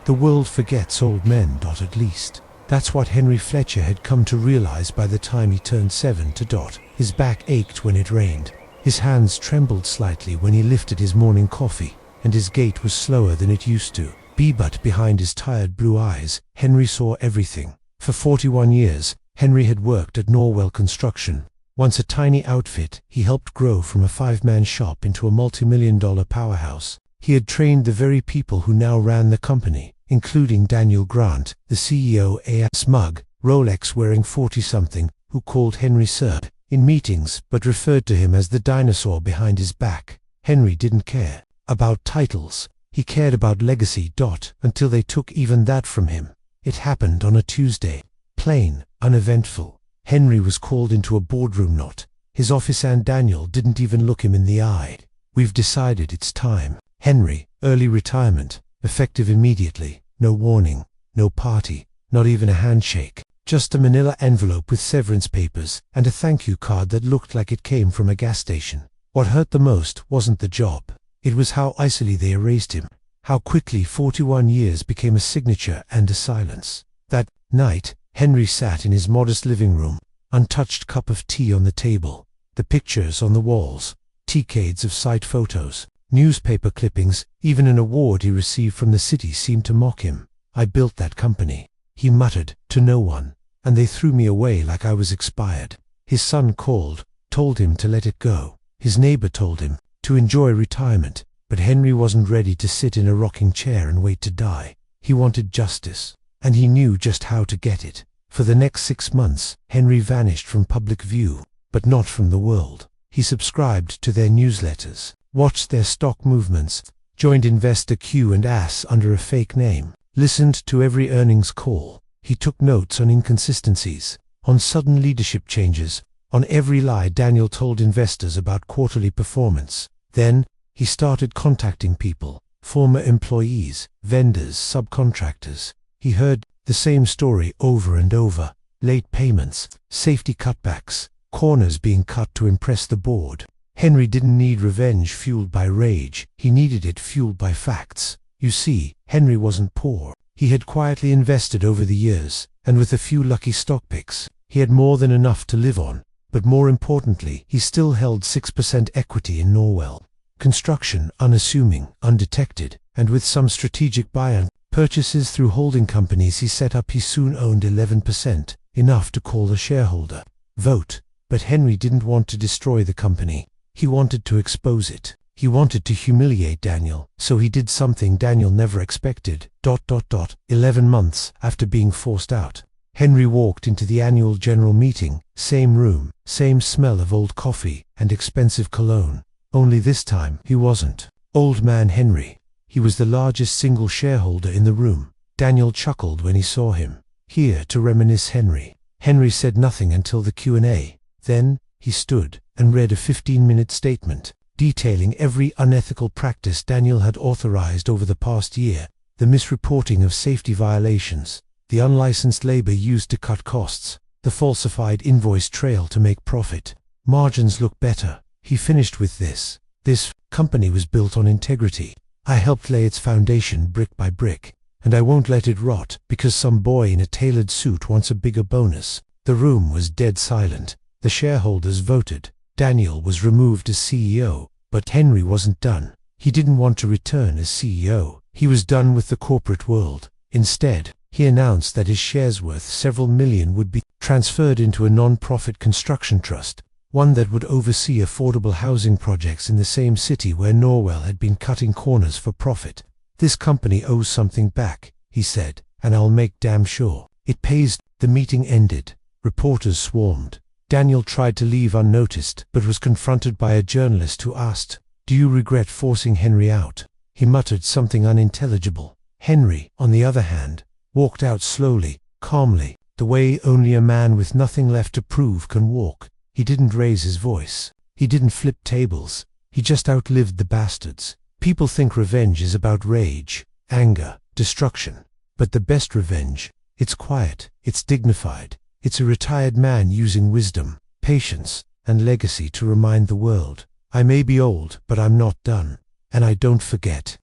The world forgets old men. At least, that's what Henry Fletcher had come to realize by the time he turned 70. His back ached when it rained. His hands trembled slightly when he lifted his morning coffee, and his gait was slower than it used to be. But behind his tired blue eyes, Henry saw everything. For 41 years, Henry had worked at Norwell Construction. Once a tiny outfit, he helped grow from a 5-man shop into a multi-million-dollar powerhouse. He had trained the very people who now ran the company, including Daniel Grant, the CEO, a smug, Rolex-wearing 40-something, who called Henry Sir in meetings but referred to him as the dinosaur behind his back. Henry didn't care about titles. He cared about legacy. Until they took even that from him. It happened on a Tuesday. Plain, uneventful. Henry was called into a boardroom. His office, and Daniel didn't even look him in the eye. "We've decided it's time, Henry. Early retirement, effective immediately. No warning, no party, not even a handshake. Just a manila envelope with severance papers and a thank you card that looked like it came from a gas station." What hurt the most wasn't the job. It was how easily they erased him. How quickly 41 years became a signature and a silence. That night, Henry sat in his modest living room, untouched cup of tea on the table, the pictures on the walls, decades of site photos, newspaper clippings, even an award he received from the city seemed to mock him. "I built that company," he muttered, "to no one, and they threw me away like I was expired." His son called, told him to let it go. His neighbor told him to enjoy retirement, but Henry wasn't ready to sit in a rocking chair and wait to die. He wanted justice, and he knew just how to get it. For the next 6 months, Henry vanished from public view, but not from the world. He subscribed to their newsletters, watched their stock movements, joined investor Q&As under a fake name, listened to every earnings call. He took notes on inconsistencies, on sudden leadership changes, on every lie Daniel told investors about quarterly performance. Then, he started contacting people, former employees, vendors, subcontractors. He heard the same story over and over: late payments, safety cutbacks, corners being cut to impress the board. Henry didn't need revenge fueled by rage. He needed it fueled by facts. You see, Henry wasn't poor. He had quietly invested over the years, and with a few lucky stock picks, he had more than enough to live on. But more importantly, he still held 6% equity in Norwell Construction, unassuming, undetected, and with some strategic buy-in purchases through holding companies he set up. He soon owned 11%, enough to call a shareholder vote. But Henry didn't want to destroy the company. He wanted to expose it. He wanted to humiliate Daniel, so he did something Daniel never expected. 11 months after being forced out, Henry walked into the annual general meeting, same room, same smell of old coffee and expensive cologne. Only this time, he wasn't Old Man Henry. He was the largest single shareholder in the room. Daniel chuckled when he saw him. "Here to reminisce, Henry." Henry said nothing until the Q&A. Then, he stood and read a 15-minute statement, detailing every unethical practice Daniel had authorized over the past year: the misreporting of safety violations, the unlicensed labor used to cut costs, the falsified invoice trail to make profit. Margins look better. He finished with this: "This company was built on integrity. I helped lay its foundation brick by brick, and I won't let it rot because some boy in a tailored suit wants a bigger bonus." The room was dead silent. The shareholders voted. Daniel was removed as CEO, but Henry wasn't done. He didn't want to return as CEO. He was done with the corporate world. Instead, he announced that his shares worth several million would be transferred into a non-profit construction trust, one that would oversee affordable housing projects in the same city where Norwell had been cutting corners for profit. "This company owes something back," he said, "and I'll make damn sure it pays." The meeting ended. Reporters swarmed. Daniel tried to leave unnoticed, but was confronted by a journalist who asked, "Do you regret forcing Henry out?" He muttered something unintelligible. Henry, on the other hand, walked out slowly, calmly, the way only a man with nothing left to prove can walk. He didn't raise his voice. He didn't flip tables. He just outlived the bastards. People think revenge is about rage, anger, destruction. But the best revenge, it's quiet, it's dignified. It's a retired man using wisdom, patience, and legacy to remind the world, "I may be old, but I'm not done, and I don't forget."